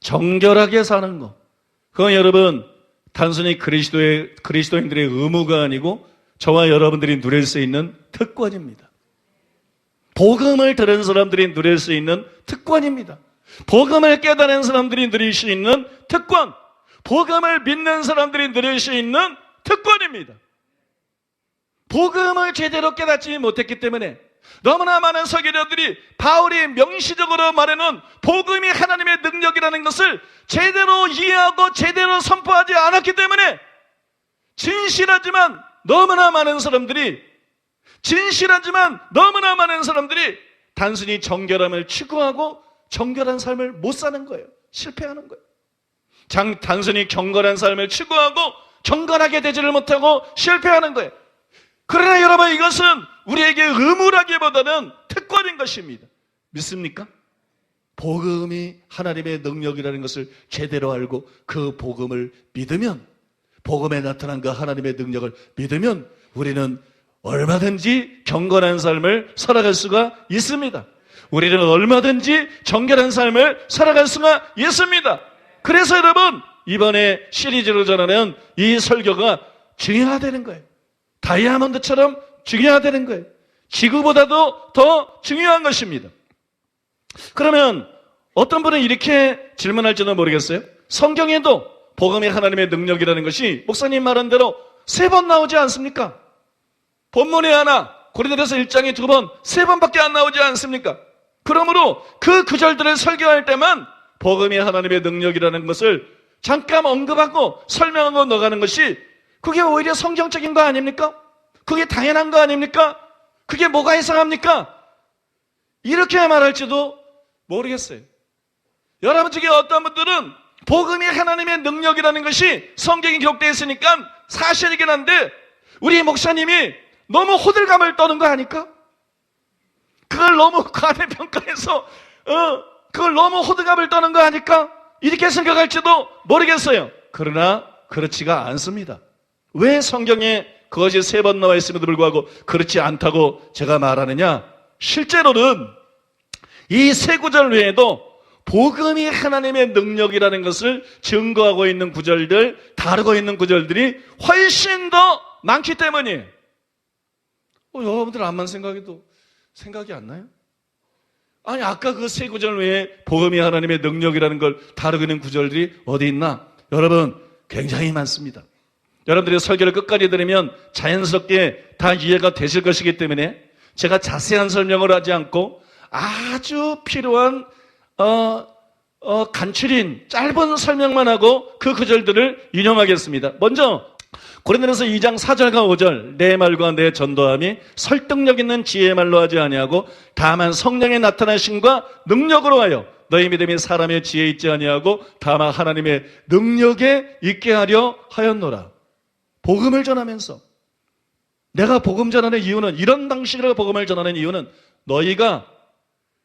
정결하게 사는 것. 그건 여러분 단순히 그리스도인들의 의무가 아니고 저와 여러분들이 누릴 수 있는 특권입니다. 복음을 들은 사람들이 누릴 수 있는 특권입니다. 복음을 깨달은 사람들이 누릴 수 있는 특권. 복음을 믿는 사람들이 누릴 수 있는 특권입니다. 복음을 제대로 깨닫지 못했기 때문에 너무나 많은 설교자들이 바울이 명시적으로 말해놓은 복음이 하나님의 능력이라는 것을 제대로 이해하고 제대로 선포하지 않았기 때문에 진실하지만 너무나 많은 사람들이 단순히 정결함을 추구하고 정결한 삶을 못 사는 거예요. 실패하는 거예요. 단순히 경건한 삶을 추구하고 경건하게 되지를 못하고 실패하는 거예요. 그러나 여러분, 이것은 우리에게 의무라기보다는 특권인 것입니다. 믿습니까? 복음이 하나님의 능력이라는 것을 제대로 알고 그 복음을 믿으면, 복음에 나타난 그 하나님의 능력을 믿으면 우리는 얼마든지 경건한 삶을 살아갈 수가 있습니다. 우리는 얼마든지 정결한 삶을 살아갈 수가 있습니다. 그래서 여러분, 이번에 시리즈로 전하는 이 설교가 중요하다는 거예요. 다이아몬드처럼 중요하다는 거예요. 지구보다도 더 중요한 것입니다. 그러면 어떤 분은 이렇게 질문할지도 모르겠어요. 성경에도 복음이 하나님의 능력이라는 것이 목사님 말한 대로 3번 나오지 않습니까? 본문에 하나, 고린도전서 1장에 2번, 3번밖에 안 나오지 않습니까? 그러므로 그 구절들을 설교할 때만 복음이 하나님의 능력이라는 것을 잠깐 언급하고 설명하고 나가는 것이, 그게 오히려 성경적인 거 아닙니까? 그게 당연한 거 아닙니까? 그게 뭐가 이상합니까? 이렇게 말할지도 모르겠어요. 여러분 중에 어떤 분들은 복음이 하나님의 능력이라는 것이 성경에 기록되어 있으니까 사실이긴 한데 우리 목사님이 너무 호들갑을 떠는 거 아닐까? 그걸 너무 과대평가해서 그걸 너무 호들갑을 떠는 거 아닐까? 이렇게 생각할지도 모르겠어요. 그러나 그렇지가 않습니다. 왜 성경에 그것이 3번 나와 있음에도 불구하고 그렇지 않다고 제가 말하느냐? 실제로는 이 3구절 외에도 복음이 하나님의 능력이라는 것을 증거하고 있는 구절들, 다루고 있는 구절들이 훨씬 더 많기 때문이에요. 여러분들 암만 생각해도 생각이 안 나요? 아니, 아까 그 3구절 외에 복음이 하나님의 능력이라는 걸 다루고 있는 구절들이 어디 있나? 여러분, 굉장히 많습니다. 여러분들이 설교를 끝까지 들으면 자연스럽게 다 이해가 되실 것이기 때문에 제가 자세한 설명을 하지 않고 아주 필요한 간추린 짧은 설명만 하고 그 구절들을 인용하겠습니다. 먼저 고린도전서 2장 4절과 5절, 내 말과 내 전도함이 설득력 있는 지혜의 말로 하지 아니하고 다만 성령의 나타나심과 능력으로 하여 너희 믿음이 사람의 지혜에 있지 아니하고 다만 하나님의 능력에 있게 하려 하였노라. 복음을 전하면서, 내가 복음 전하는 이유는, 이런 방식으로 복음을 전하는 이유는 너희가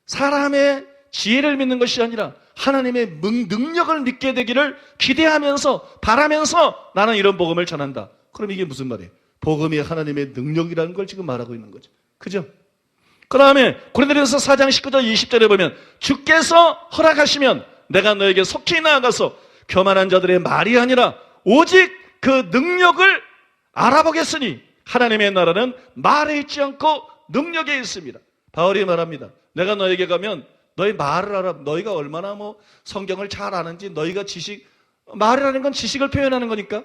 사람의 지혜를 믿는 것이 아니라 하나님의 능력을 믿게 되기를 기대하면서, 바라면서 나는 이런 복음을 전한다. 그럼 이게 무슨 말이에요? 복음이 하나님의 능력이라는 걸 지금 말하고 있는 거죠. 그죠? 그 다음에 고린도전서 4장 19절 20절에 보면 주께서 허락하시면 내가 너에게 속히 나아가서 교만한 자들의 말이 아니라 오직 그 능력을 알아보겠으니 하나님의 나라는 말에 있지 않고 능력에 있습니다. 바울이 말합니다. 내가 너에게 가면 너희 말을 알아. 너희가 얼마나 성경을 잘 아는지, 너희가 말이라는 건 지식을 표현하는 거니까.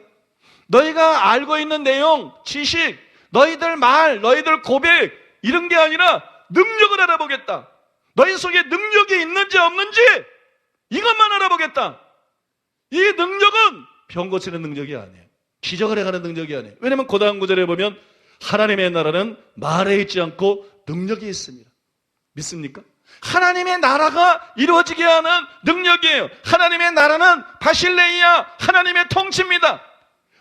너희가 알고 있는 내용, 지식, 너희들 말, 너희들 고백, 이런 게 아니라 능력을 알아보겠다. 너희 속에 능력이 있는지 없는지 이것만 알아보겠다. 이 능력은 병 고치는 능력이 아니에요. 기적을 해가는 능력이 아니에요. 왜냐하면 그 다음 구절에 보면 하나님의 나라는 말에 있지 않고 능력이 있습니다. 믿습니까? 하나님의 나라가 이루어지게 하는 능력이에요. 하나님의 나라는 바실레이아, 하나님의 통치입니다.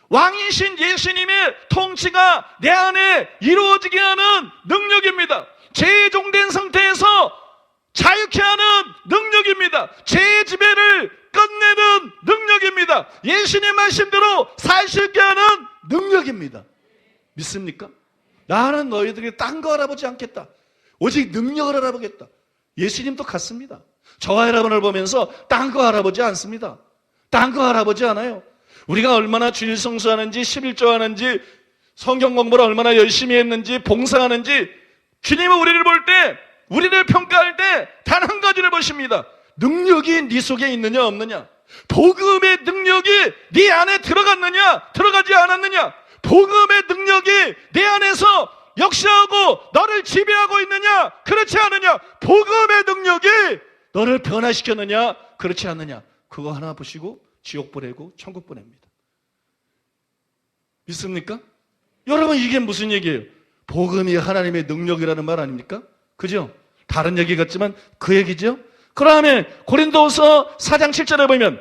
왕이신 예수님의 통치가 내 안에 이루어지게 하는 능력입니다. 재종된 상태에서 자유케 하는 능력입니다. 죄의 지배를 끝내는 능력입니다. 예수님 말씀대로 살 수 있게 하는 능력입니다. 믿습니까? 나는 너희들이 딴 거 알아보지 않겠다. 오직 능력을 알아보겠다. 예수님도 같습니다. 저와 여러분을 보면서 딴 거 알아보지 않습니다. 딴 거 알아보지 않아요. 우리가 얼마나 주일 성수하는지, 11조 하는지, 성경 공부를 얼마나 열심히 했는지, 봉사하는지, 주님은 우리를 볼 때, 우리를 평가할 때 단 한 가지를 보십니다. 능력이 네 속에 있느냐 없느냐, 복음의 능력이 네 안에 들어갔느냐 들어가지 않았느냐, 복음의 능력이 내 안에서 역사하고 너를 지배하고 있느냐 그렇지 않느냐, 복음의 능력이 너를 변화시켰느냐 그렇지 않느냐, 그거 하나 보시고 지옥 보내고 천국 보냅니다. 믿습니까? 여러분, 이게 무슨 얘기예요? 복음이 하나님의 능력이라는 말 아닙니까? 그죠? 다른 얘기 같지만 그 얘기죠. 그 다음에 고린도서 4장 7절에 보면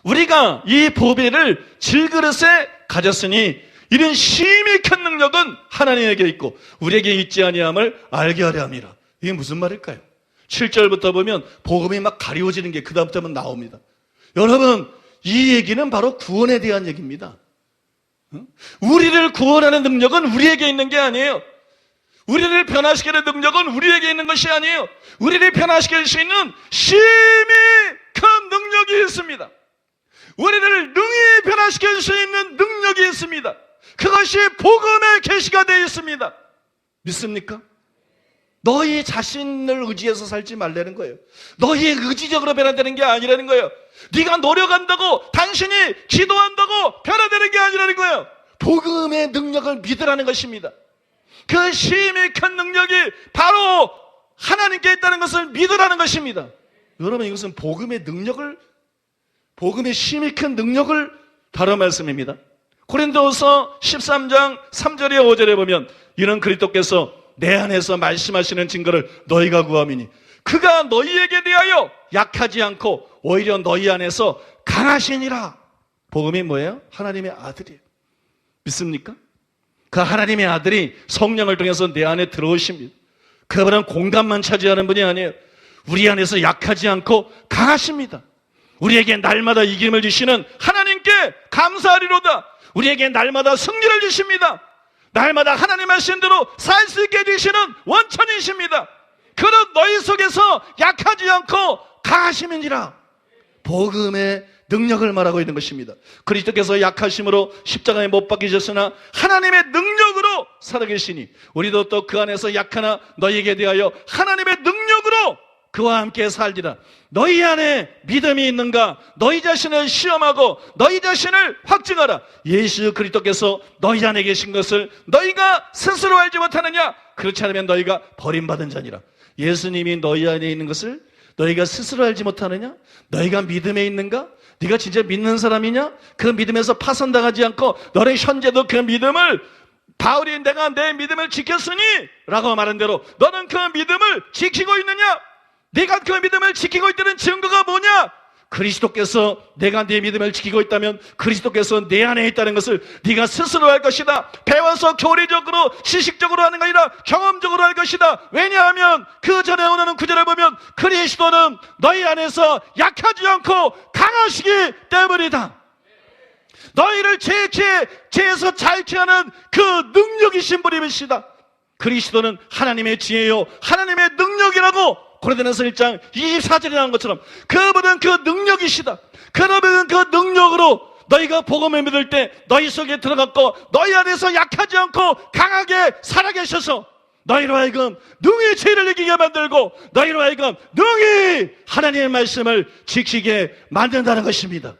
우리가 이 보배를 질그릇에 가졌으니 이런 심히 큰 능력은 하나님에게 있고 우리에게 있지 아니함을 알게 하려 함이라. 이게 무슨 말일까요? 7절부터 보면 복음이 막 가리워지는 게 그 다음부터는 나옵니다. 여러분, 이 얘기는 바로 구원에 대한 얘기입니다. 우리를 구원하는 능력은 우리에게 있는 게 아니에요. 우리를 변화시키는 능력은 우리에게 있는 것이 아니에요. 우리를 변화시킬 수 있는 심히 큰 능력이 있습니다. 우리를 능히 변화시킬 수 있는 능력이 있습니다. 그것이 복음의 계시가 되어 있습니다. 믿습니까? 너희 자신을 의지해서 살지 말라는 거예요. 너희 의지적으로 변화되는 게 아니라는 거예요. 네가 노력한다고, 당신이 기도한다고 변화되는 게 아니라는 거예요. 복음의 능력을 믿으라는 것입니다. 그 심히 큰 능력이 바로 하나님께 있다는 것을 믿으라는 것입니다. 여러분, 이것은 복음의 능력을, 복음의 심히 큰 능력을 다룬 말씀입니다. 고린도서 13장 3절에 5절에 보면 이런 그리스도께서 내 안에서 말씀하시는 증거를 너희가 구함이니 그가 너희에게 대하여 약하지 않고 오히려 너희 안에서 강하시니라. 복음이 뭐예요? 하나님의 아들이에요. 믿습니까? 그 하나님의 아들이 성령을 통해서 내 안에 들어오십니다. 그분은 공간만 차지하는 분이 아니에요. 우리 안에서 약하지 않고 강하십니다. 우리에게 날마다 이김을 주시는 하나님께 감사하리로다. 우리에게 날마다 승리를 주십니다. 날마다 하나님 말씀대로 살 수 있게 해주시는 원천이십니다. 그런 너희 속에서 약하지 않고 강하심이니라. 복음의 능력을 말하고 있는 것입니다. 그리스도께서 약하심으로 십자가에 못 박히셨으나 하나님의 능력으로 살아계시니 우리도 또 그 안에서 약하나 너희에게 대하여 하나님의 능력으로 그와 함께 살리라. 너희 안에 믿음이 있는가? 너희 자신을 시험하고 너희 자신을 확증하라. 예수 그리스도께서 너희 안에 계신 것을 너희가 스스로 알지 못하느냐? 그렇지 않으면 너희가 버림받은 자니라. 예수님이 너희 안에 있는 것을 너희가 스스로 알지 못하느냐? 너희가 믿음에 있는가? 네가 진짜 믿는 사람이냐? 그 믿음에서 파손당하지 않고 너는 현재도 그 믿음을, 바울이 내가 내 믿음을 지켰으니 라고 말한 대로 너는 그 믿음을 지키고 있느냐? 네가 그 믿음을 지키고 있다는 증거가 뭐냐? 그리스도께서, 내가 네 믿음을 지키고 있다면 그리스도께서 내 안에 있다는 것을 네가 스스로 알 것이다. 배워서 교리적으로 지식적으로 하는 게 아니라 경험적으로 할 것이다. 왜냐하면 그 전에 오는 구절을 보면 그리스도는 너희 안에서 약하지 않고 강하시기 때문이다. 너희를 죄에서 자유케 하는 그 능력이신 분이시다. 그리스도는 하나님의 지혜요 하나님의 능력이라고 고린도전서 1장 24절에 나온 것처럼 그분은 그 능력이시다. 그러면 그 능력으로 너희가 복음을 믿을 때 너희 속에 들어갔고 너희 안에서 약하지 않고 강하게 살아계셔서 너희로 하여금 능히 죄를 이기게 만들고 너희로 하여금 능히 하나님의 말씀을 지키게 만든다는 것입니다.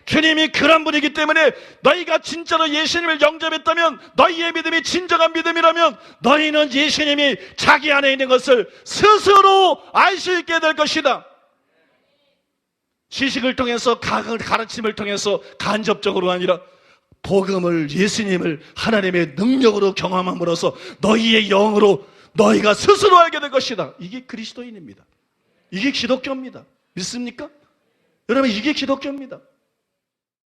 주님이 그런 분이기 때문에 너희가 진짜로 예수님을 영접했다면, 너희의 믿음이 진정한 믿음이라면 너희는 예수님이 자기 안에 있는 것을 스스로 알 수 있게 될 것이다. 지식을 통해서, 가르침을 통해서 간접적으로 아니라 복음을, 예수님을 하나님의 능력으로 경험함으로써 너희의 영으로 너희가 스스로 알게 될 것이다. 이게 그리스도인입니다. 이게 기독교입니다. 믿습니까? 여러분, 이게 기독교입니다.